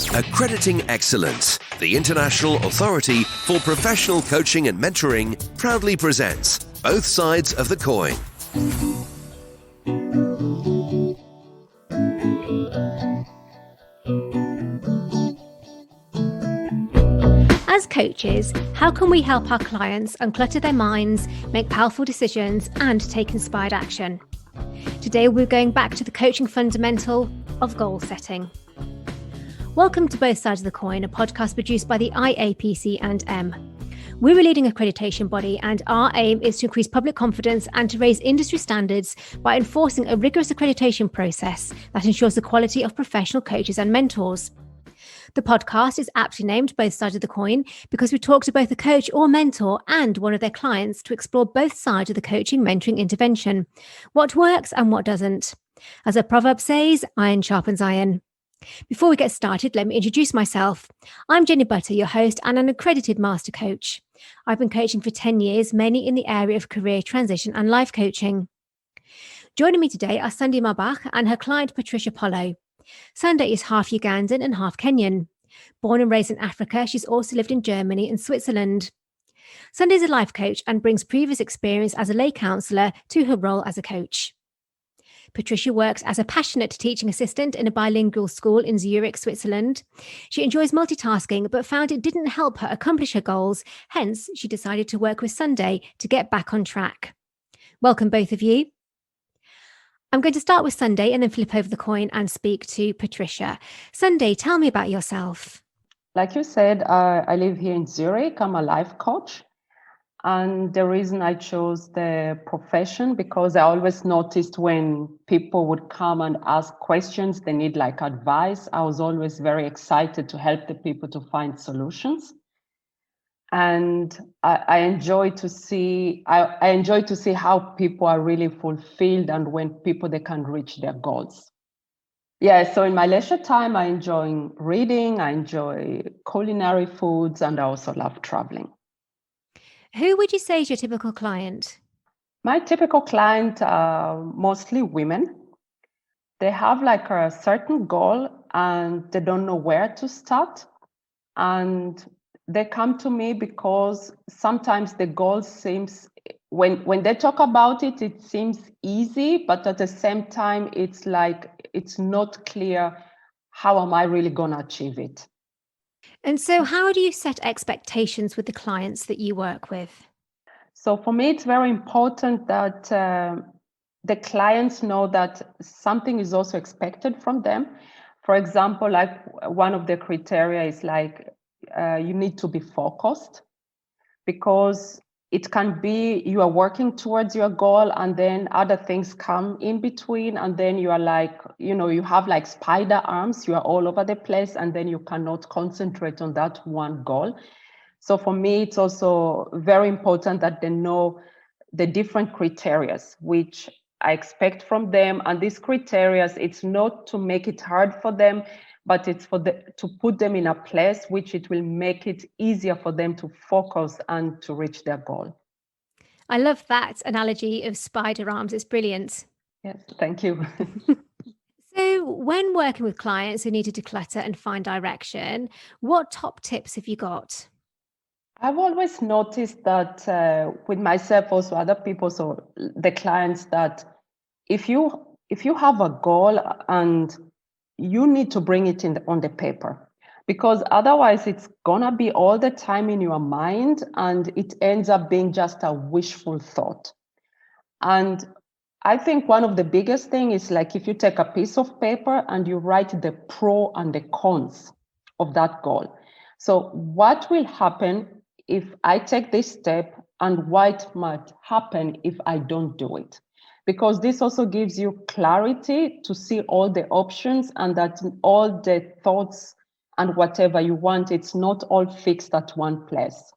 Accrediting Excellence, the international authority for professional coaching and mentoring, proudly presents Both Sides of the Coin. As coaches, how can we help our clients unclutter their minds, make powerful decisions, and take inspired action? Today, we're going back to the coaching fundamental of goal setting. Welcome to Both Sides of the Coin, a podcast produced by the IAPC&M. We're a leading accreditation body, and our aim is to increase public confidence and to raise industry standards by enforcing a rigorous accreditation process that ensures the quality of professional coaches and mentors. The podcast is aptly named Both Sides of the Coin because we talk to both a coach or mentor and one of their clients to explore both sides of the coaching mentoring intervention, what works and what doesn't. As a proverb says, iron sharpens iron. Before we get started, let me introduce myself. I'm Jenny Butter, your host and an accredited master coach. I've been coaching for 10 years, mainly in the area of career transition and life coaching. Joining me today are Sunday Marbach and her client Patricia Pollow. Sunday is half Ugandan and half Kenyan. Born and raised in Africa, she's also lived in Germany and Switzerland. Sunday is a life coach and brings previous experience as a lay counsellor to her role as a coach. Patricia works as a passionate teaching assistant in a bilingual school in Zürich, Switzerland. She enjoys multitasking, but found it didn't help her accomplish her goals. Hence, she decided to work with Sunday to get back on track. Welcome, both of you. I'm going to start with Sunday and then flip over the coin and speak to Patricia. Sunday, tell me about yourself. Like you said, I live here in Zürich. I'm a life coach. And the reason I chose the profession, because I always noticed when people would come and ask questions, they need like advice. I was always very excited to help the people to find solutions. And I enjoy to see how people are really fulfilled and when people they can reach their goals. Yeah, so in my leisure time, I enjoy reading, I enjoy culinary foods, and I also love traveling. Who would you say is your typical client? My typical client are mostly women. They have like a certain goal and they don't know where to start. And they come to me because sometimes the goal seems, when they talk about it, it seems easy, but at the same time, it's like, it's not clear, how am I really going to achieve it? And so how do you set expectations with the clients that you work with? So for me, it's very important that the clients know that something is also expected from them. For example, like one of the criteria is like, you need to be focused, because it can be you are working towards your goal and then other things come in between, and then you are like, you have like spider arms, you are all over the place, and then you cannot concentrate on that one goal. So for me, it's also very important that they know the different criteria which I expect from them. And these criteria, it's not to make it hard for them, but it's to put them in a place which it will make it easier for them to focus and to reach their goal. I love that analogy of spider arms. It's brilliant. Yes, thank you. So when working with clients who need to declutter and find direction, what top tips have you got? I've always noticed that with myself, also other people, so the clients, that if you have a goal and you need to bring it on the paper, because otherwise it's gonna be all the time in your mind and it ends up being just a wishful thought. And I think one of the biggest thing is like if you take a piece of paper and you write the pro and the cons of that goal. So what will happen if I take this step and what might happen if I don't do it? Because this also gives you clarity to see all the options and that all the thoughts and whatever you want, it's not all fixed at one place.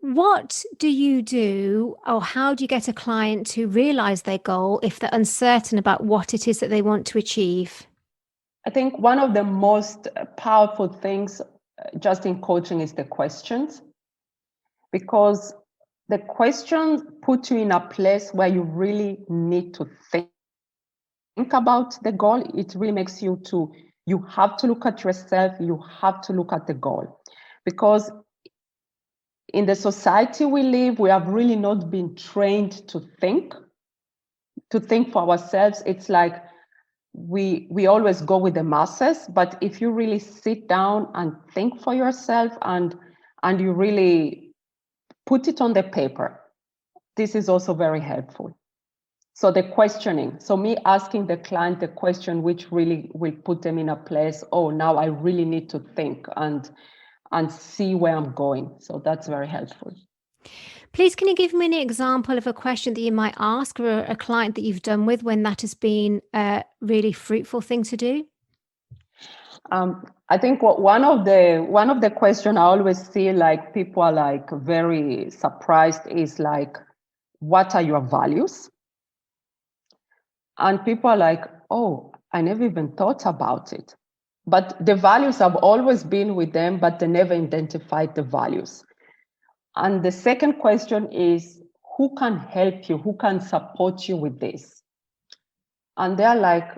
What do you do, or how do you get a client to realize their goal if they're uncertain about what it is that they want to achieve? I think one of the most powerful things just in coaching is the questions, because the questions put you in a place where you really need to think about the goal. It really makes you to You have to look at yourself. You have to look at the goal, because in the society we live, we have really not been trained to think for ourselves. It's like we always go with the masses, but if you really sit down and think for yourself and you really put it on the paper, this is also very helpful. So the questioning, so me asking the client the question which really will put them in a place, oh, now I really need to think and see where I'm going. So that's very helpful. Please, can you give me an example of a question that you might ask or a client that you've done with when that has been a really fruitful thing to do? I think one of the questions I always see like people are like very surprised is like, what are your values? And people are like, oh, I never even thought about it. But the values have always been with them, but they never identified the values. And the second question is, who can help you? Who can support you with this? And they're like,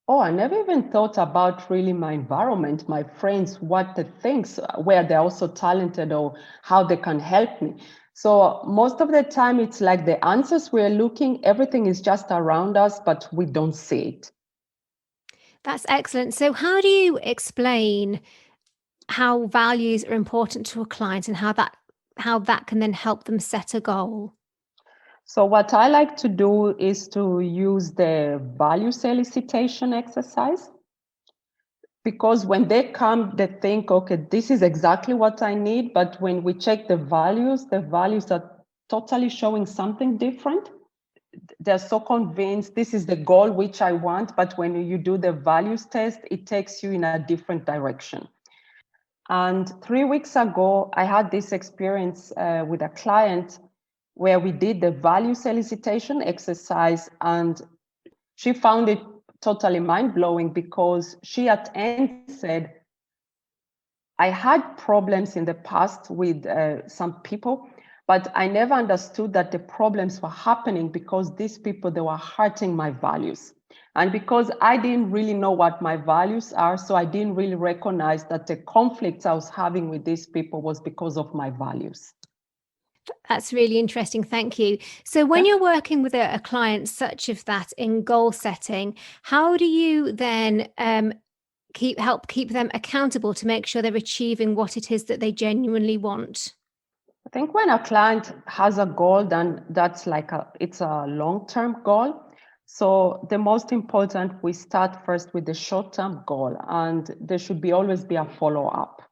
oh, I never even thought about really my environment, my friends, what the things, where they're also talented or how they can help me. So most of the time, it's like the answers we're looking, everything is just around us, but we don't see it. That's excellent. So how do you explain how values are important to a client and how that can then help them set a goal? So what I like to do is to use the values elicitation exercise. Because when they come, they think, okay, this is exactly what I need. But when we check the values are totally showing something different. They're so convinced this is the goal which I want. But when you do the values test, it takes you in a different direction. And 3 weeks ago, I had this experience with a client where we did the values elicitation exercise, and she found it totally mind-blowing because she at end said, I had problems in the past with some people, but I never understood that the problems were happening because these people, they were hurting my values. And because I didn't really know what my values are, so I didn't really recognize that the conflicts I was having with these people was because of my values. That's really interesting. Thank you. So when you're working with a client such as that in goal setting, how do you then help keep them accountable to make sure they're achieving what it is that they genuinely want? I think when a client has a goal, then that's like it's a long-term goal. So the most important, we start first with the short-term goal, and there should always be a follow-up.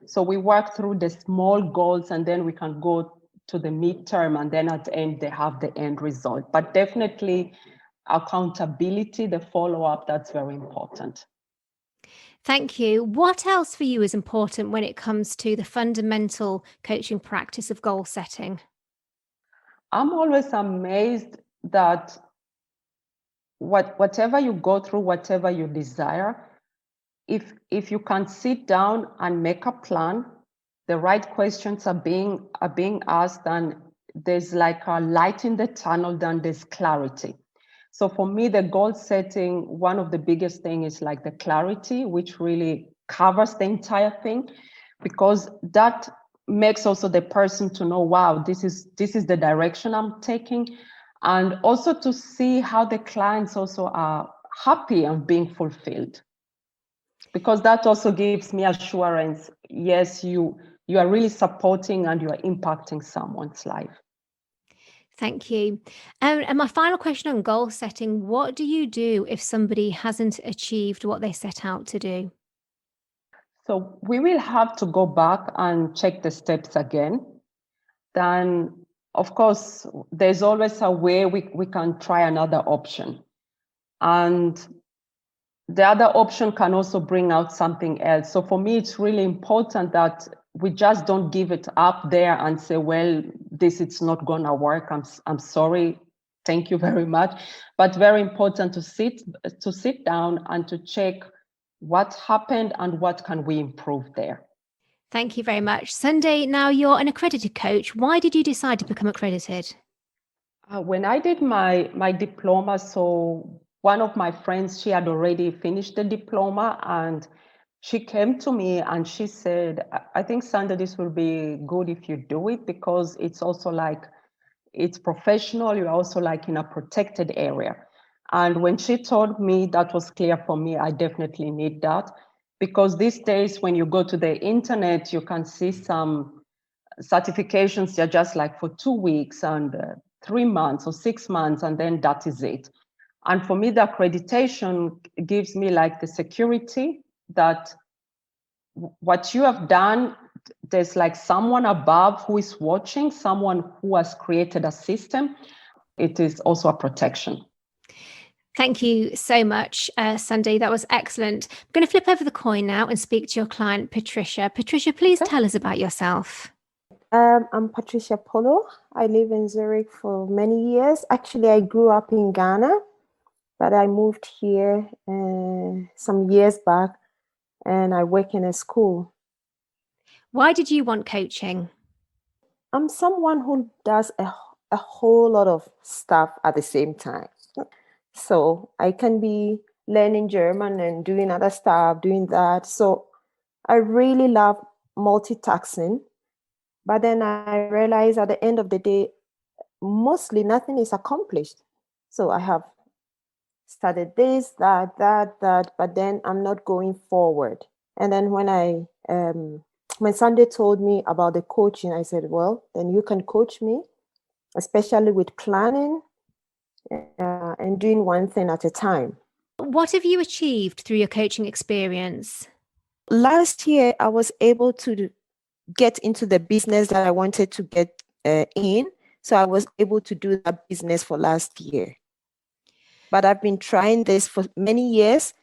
So we work through the small goals, and then we can go to the midterm, and then at the end, they have the end result. But definitely accountability, the follow-up, that's very important. Thank you. What else for you is important when it comes to the fundamental coaching practice of goal setting? I'm always amazed that whatever you go through, whatever you desire, if you can sit down and make a plan, the right questions are being asked, and there's like a light in the tunnel, then there's clarity. So for me, the goal setting, one of the biggest things is like the clarity, which really covers the entire thing, because that makes also the person to know, wow, this is the direction I'm taking. And also to see how the clients also are happy and being fulfilled. Because that also gives me assurance, yes, you are really supporting and you are impacting someone's life. Thank you. And my final question on goal setting, what do you do if somebody hasn't achieved what they set out to do? So we will have to go back and check the steps again. Then, of course, there's always a way we can try another option. And the other option can also bring out something else. So for me, it's really important that we just don't give it up there and say, well, it's not going to work. I'm sorry. Thank you very much. But very important to sit down and to check what happened and what can we improve there. Thank you very much. Sunday, now you're an accredited coach. Why did you decide to become accredited? When I did my diploma, so one of my friends, she had already finished the diploma, and she came to me and she said, I think, Sunday, this will be good if you do it, because it's also like, it's professional. You're also like in a protected area. And when she told me, that was clear for me. I definitely need that, because these days when you go to the internet, you can see some certifications. They're just like for 2 weeks and 3 months or 6 months, and then that is it. And for me, the accreditation gives me like the security that what you have done, there's like someone above who is watching, someone who has created a system. It is also a protection. Thank you so much, Sunday. That was excellent. I'm going to flip over the coin now and speak to your client, Patricia. Patricia, please tell us about yourself. I'm Patricia Pollow. I live in Zürich for many years. Actually, I grew up in Ghana, but I moved here some years back, and I work in a school. Why did you want coaching? I'm someone who does a whole lot of stuff at the same time. So I can be learning German and doing other stuff, doing that. So I really love multitasking. But then I realized at the end of the day, mostly nothing is accomplished. So I have started this, that, but then I'm not going forward. And then when Sunday told me about the coaching, I said, well, then you can coach me, especially with planning and doing one thing at a time. What have you achieved through your coaching experience? Last year, I was able to get into the business that I wanted to get in. So I was able to do that business for last year. But I've been trying this for many years,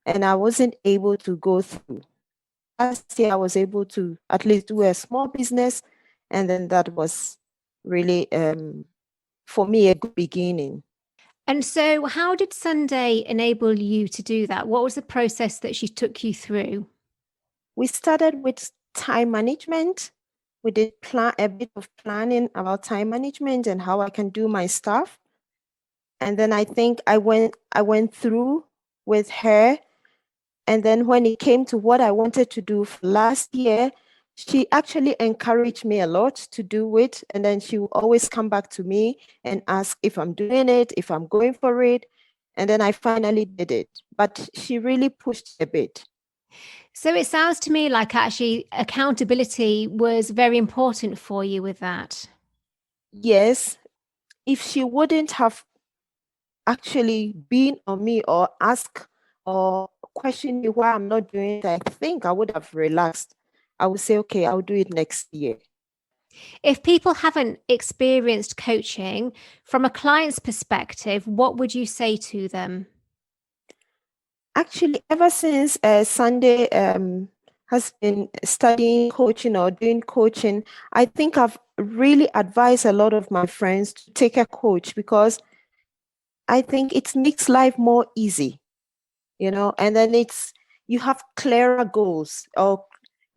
and I wasn't able to go through. Last year, I was able to at least do a small business, and then that was really, for me, a good beginning. And so how did Sunday enable you to do that? What was the process that she took you through? We started with time management. We did a bit of planning about time management and how I can do my stuff. And then I think I went through with her. And then when it came to what I wanted to do for last year, she actually encouraged me a lot to do it. And then she would always come back to me and ask if I'm doing it, if I'm going for it. And then I finally did it. But she really pushed a bit. So it sounds to me like actually accountability was very important for you with that. Yes. If she wouldn't have actually been on me or ask or question me why I'm not doing it, I think I would have relaxed. I would say, okay, I'll do it next year. If people haven't experienced coaching from a client's perspective, what would you say to them? Actually, ever since Sunday has been studying coaching or doing coaching, I think I've really advised a lot of my friends to take a coach, because I think it makes life more easy, and then you have clearer goals or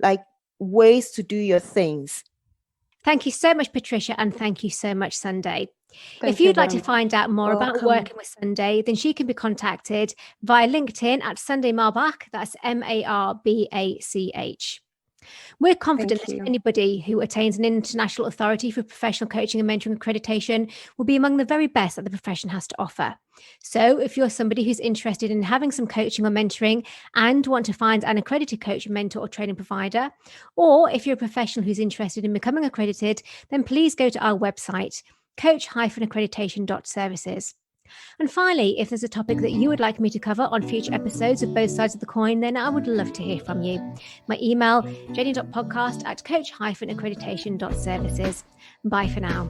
like ways to do your things. Thank you so much, Patricia, and thank you so much, Sunday. If you'd like to find out more about working with Sunday, then she can be contacted via LinkedIn at Sunday Marbach. That's Marbach. We're confident that anybody who attains an international authority for professional coaching and mentoring accreditation will be among the very best that the profession has to offer. So if you're somebody who's interested in having some coaching or mentoring and want to find an accredited coach, mentor or training provider, or if you're a professional who's interested in becoming accredited, then please go to our website, coach-accreditation.services. And finally, if there's a topic that you would like me to cover on future episodes of Both Sides of the Coin, then I would love to hear from you. My email, jenny.podcast@coach-accreditation.services. Bye for now.